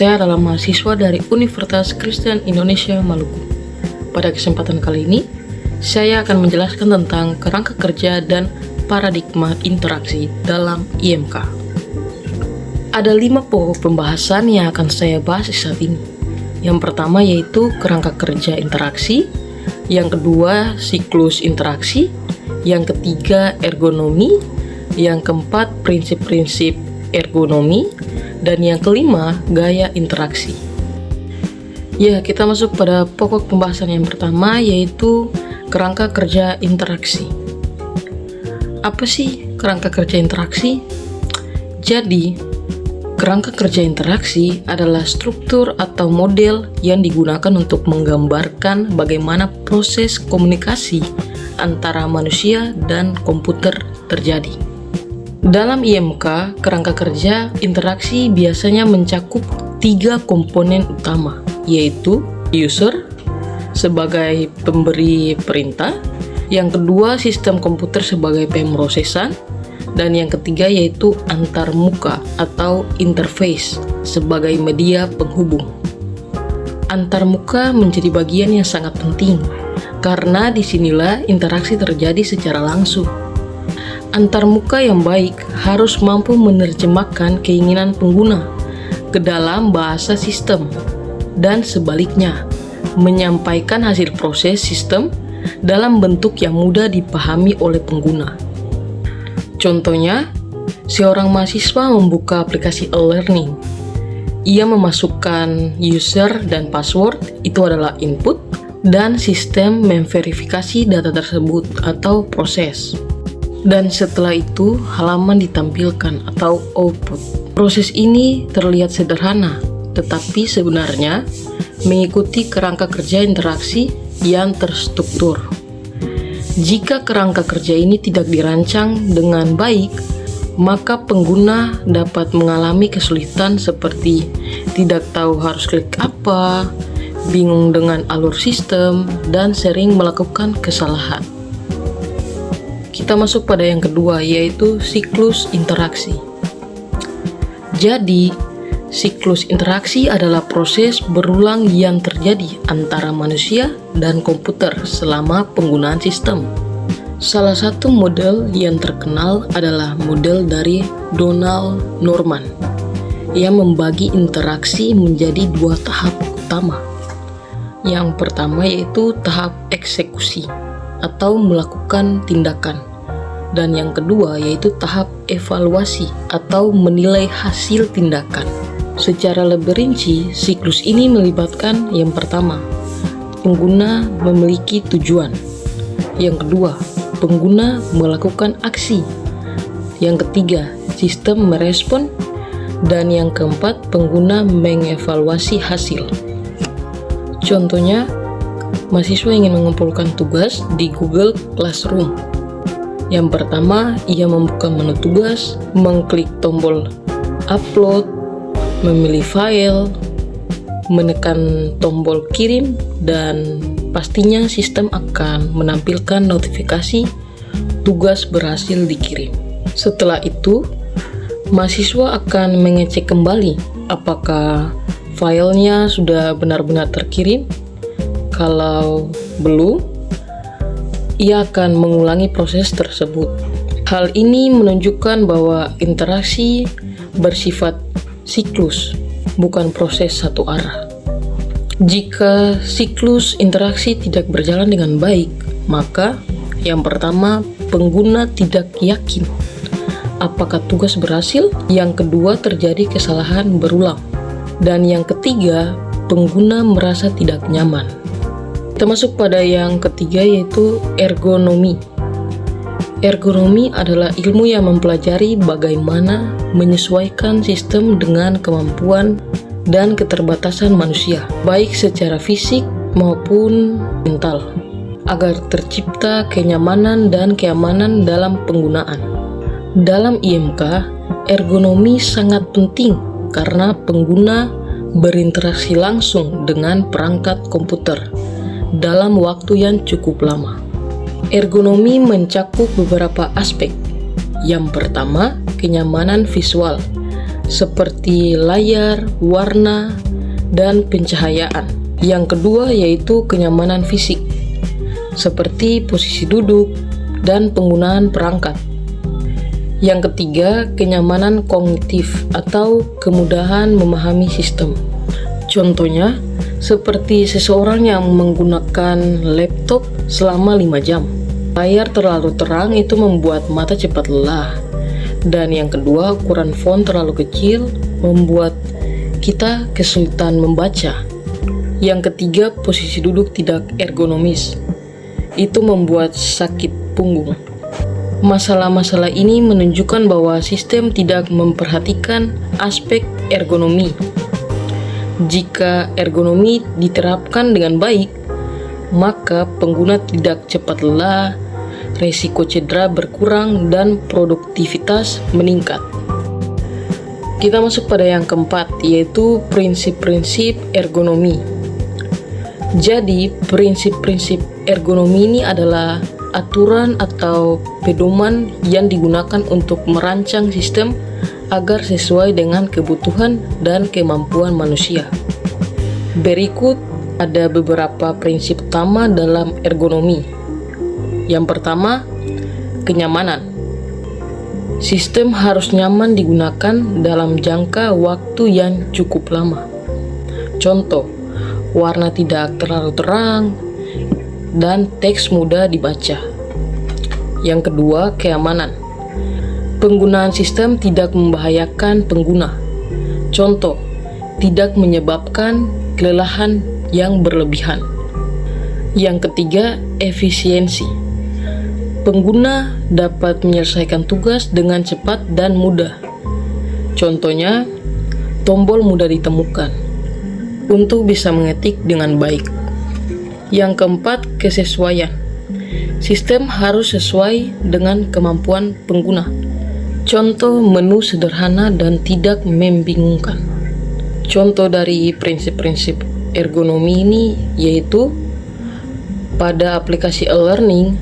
Saya adalah mahasiswa dari Universitas Kristen Indonesia Maluku. Pada kesempatan kali ini, saya akan menjelaskan tentang kerangka kerja dan paradigma interaksi dalam IMK. Ada 5 pokok pembahasan yang akan saya bahas saat ini. Yang pertama yaitu kerangka kerja interaksi, yang kedua siklus interaksi, yang ketiga ergonomi, yang keempat prinsip-prinsip ergonomi, dan yang kelima gaya interaksi. Ya, kita masuk pada pokok pembahasan yang pertama yaitu kerangka kerja interaksi. Apa sih kerangka kerja interaksi? Jadi, kerangka kerja interaksi adalah struktur atau model yang digunakan untuk menggambarkan bagaimana proses komunikasi antara manusia dan komputer terjadi. Dalam IMK, kerangka kerja interaksi biasanya mencakup 3 komponen utama, yaitu user sebagai pemberi perintah, yang kedua sistem komputer sebagai pemrosesan, dan yang ketiga yaitu antarmuka atau interface sebagai media penghubung. Antarmuka menjadi bagian yang sangat penting karena disinilah interaksi terjadi secara langsung. Antarmuka yang baik harus mampu menerjemahkan keinginan pengguna ke dalam bahasa sistem dan sebaliknya, menyampaikan hasil proses sistem dalam bentuk yang mudah dipahami oleh pengguna. Contohnya, seorang mahasiswa membuka aplikasi e-learning. Ia memasukkan user dan password, itu adalah input, dan sistem memverifikasi data tersebut atau proses. Dan setelah itu, halaman ditampilkan atau output. Proses ini terlihat sederhana, tetapi sebenarnya mengikuti kerangka kerja interaksi yang terstruktur. Jika kerangka kerja ini tidak dirancang dengan baik, maka pengguna dapat mengalami kesulitan seperti tidak tahu harus klik apa, bingung dengan alur sistem, dan sering melakukan kesalahan. Kita masuk pada yang kedua, yaitu siklus interaksi. Jadi, siklus interaksi adalah proses berulang yang terjadi antara manusia dan komputer selama penggunaan sistem. Salah satu model yang terkenal adalah model dari Donald Norman yang membagi interaksi menjadi 2 tahap utama. Yang pertama yaitu tahap eksekusi atau melakukan tindakan, dan yang kedua yaitu tahap evaluasi atau menilai hasil tindakan. Secara lebih rinci, siklus ini melibatkan yang pertama, pengguna memiliki tujuan. Yang kedua, pengguna melakukan aksi. Yang ketiga, sistem merespon. Dan yang keempat, pengguna mengevaluasi hasil. Contohnya, mahasiswa ingin mengumpulkan tugas di Google Classroom. Yang pertama, ia membuka menu tugas, mengklik tombol upload, memilih file, menekan tombol kirim, dan pastinya sistem akan menampilkan notifikasi tugas berhasil dikirim. Setelah itu, mahasiswa akan mengecek kembali apakah filenya sudah benar-benar terkirim. Kalau belum, ia akan mengulangi proses tersebut. Hal ini menunjukkan bahwa interaksi bersifat siklus, bukan proses satu arah. Jika siklus interaksi tidak berjalan dengan baik, maka yang pertama, pengguna tidak yakin apakah tugas berhasil, yang kedua terjadi kesalahan berulang, dan yang ketiga, pengguna merasa tidak nyaman. Kita masuk pada yang ketiga yaitu ergonomi. Ergonomi adalah ilmu yang mempelajari bagaimana menyesuaikan sistem dengan kemampuan dan keterbatasan manusia, baik secara fisik maupun mental, agar tercipta kenyamanan dan keamanan dalam penggunaan. Dalam IMK, ergonomi sangat penting karena pengguna berinteraksi langsung dengan perangkat komputer dalam waktu yang cukup lama. Ergonomi mencakup beberapa aspek. Yang pertama, kenyamanan visual. seperti layar, warna, dan pencahayaan. Yang kedua yaitu kenyamanan fisik, seperti posisi duduk dan penggunaan perangkat. Yang ketiga, kenyamanan kognitif atau kemudahan memahami sistem. Contohnya, seperti seseorang yang menggunakan laptop selama 5 jam. Layar terlalu terang itu membuat mata cepat lelah. Dan yang kedua, ukuran font terlalu kecil membuat kita kesulitan membaca. Yang ketiga, posisi duduk tidak ergonomis. Itu membuat sakit punggung. Masalah-masalah ini menunjukkan bahwa sistem tidak memperhatikan aspek ergonomi. Jika ergonomi diterapkan dengan baik, maka pengguna tidak cepat lelah, resiko cedera berkurang, dan produktivitas meningkat. Kita masuk pada yang keempat, yaitu prinsip-prinsip ergonomi. Jadi, prinsip-prinsip ergonomi ini adalah aturan atau pedoman yang digunakan untuk merancang sistem agar sesuai dengan kebutuhan dan kemampuan manusia. Berikut ada beberapa prinsip utama dalam ergonomi. Yang pertama, kenyamanan. Sistem harus nyaman digunakan dalam jangka waktu yang cukup lama. Contoh, warna tidak terlalu terang, dan teks mudah dibaca. Yang kedua, keamanan. Penggunaan sistem tidak membahayakan pengguna. Contoh, tidak menyebabkan kelelahan yang berlebihan. Yang ketiga, efisiensi. Pengguna dapat menyelesaikan tugas dengan cepat dan mudah. Contohnya, tombol mudah ditemukan untuk bisa mengetik dengan baik. Yang keempat, kesesuaian. Sistem harus sesuai dengan kemampuan pengguna. Contoh, menu sederhana dan tidak membingungkan. Contoh dari prinsip-prinsip ergonomi ini yaitu pada aplikasi e-learning,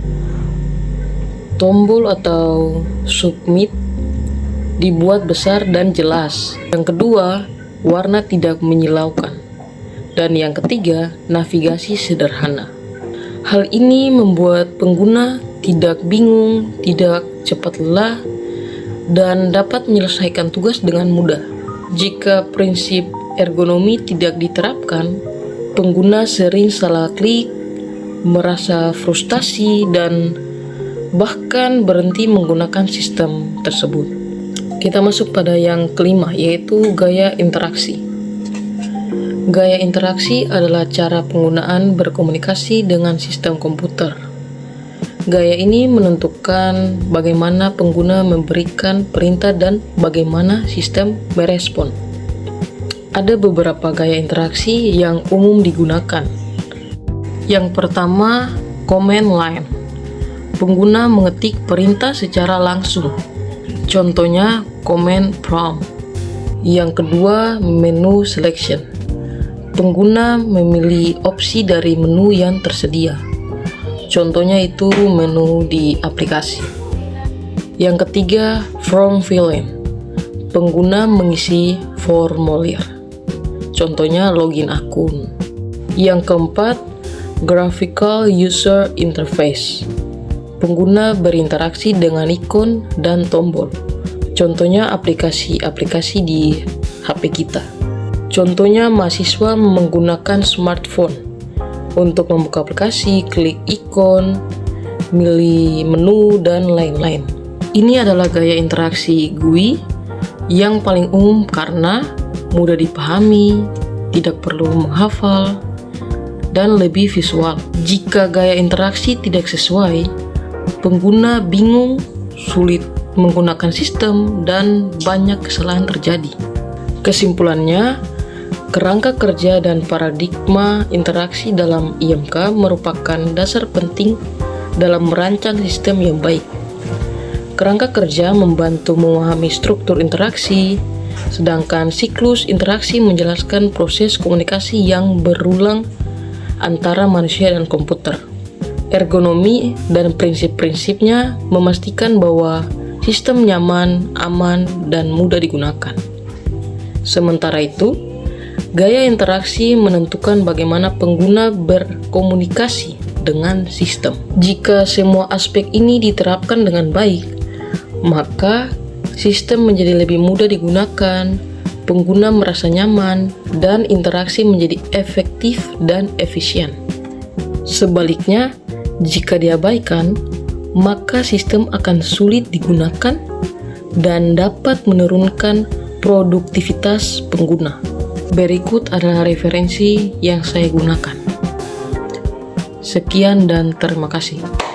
tombol atau submit dibuat besar dan jelas. Yang kedua, warna tidak menyilaukan. Dan yang ketiga, navigasi sederhana. Hal ini membuat pengguna tidak bingung, tidak cepat lelah, dan dapat menyelesaikan tugas dengan mudah. Jika prinsip ergonomi tidak diterapkan, pengguna sering salah klik, merasa frustasi, dan bahkan berhenti menggunakan sistem tersebut. Kita masuk pada yang kelima, yaitu gaya interaksi. Gaya interaksi adalah cara penggunaan berkomunikasi dengan sistem komputer. Gaya ini menentukan bagaimana pengguna memberikan perintah dan bagaimana sistem merespon. Ada beberapa gaya interaksi yang umum digunakan. Yang pertama, command line. Pengguna mengetik perintah secara langsung. Contohnya, command prompt. Yang kedua, menu selection. Pengguna memilih opsi dari menu yang tersedia. Contohnya itu menu di aplikasi. Yang ketiga, form filling. Pengguna mengisi formulir. Contohnya login akun. Yang keempat, graphical user interface. Pengguna berinteraksi dengan ikon dan tombol. Contohnya aplikasi-aplikasi di HP kita. Contohnya mahasiswa menggunakan smartphone untuk membuka aplikasi, klik ikon, milih menu, dan lain-lain. Ini adalah gaya interaksi GUI yang paling umum karena mudah dipahami, tidak perlu menghafal, dan lebih visual. Jika gaya interaksi tidak sesuai, pengguna bingung, sulit menggunakan sistem, dan banyak kesalahan terjadi. Kesimpulannya, kerangka kerja dan paradigma interaksi dalam IMK merupakan dasar penting dalam merancang sistem yang baik. Kerangka kerja membantu memahami struktur interaksi, sedangkan siklus interaksi menjelaskan proses komunikasi yang berulang antara manusia dan komputer. Ergonomi dan prinsip-prinsipnya memastikan bahwa sistem nyaman, aman, dan mudah digunakan. Sementara itu, gaya interaksi menentukan bagaimana pengguna berkomunikasi dengan sistem. Jika semua aspek ini diterapkan dengan baik, maka sistem menjadi lebih mudah digunakan, pengguna merasa nyaman, dan interaksi menjadi efektif dan efisien. Sebaliknya, jika diabaikan, maka sistem akan sulit digunakan dan dapat menurunkan produktivitas pengguna. Berikut adalah referensi yang saya gunakan. Sekian dan terima kasih.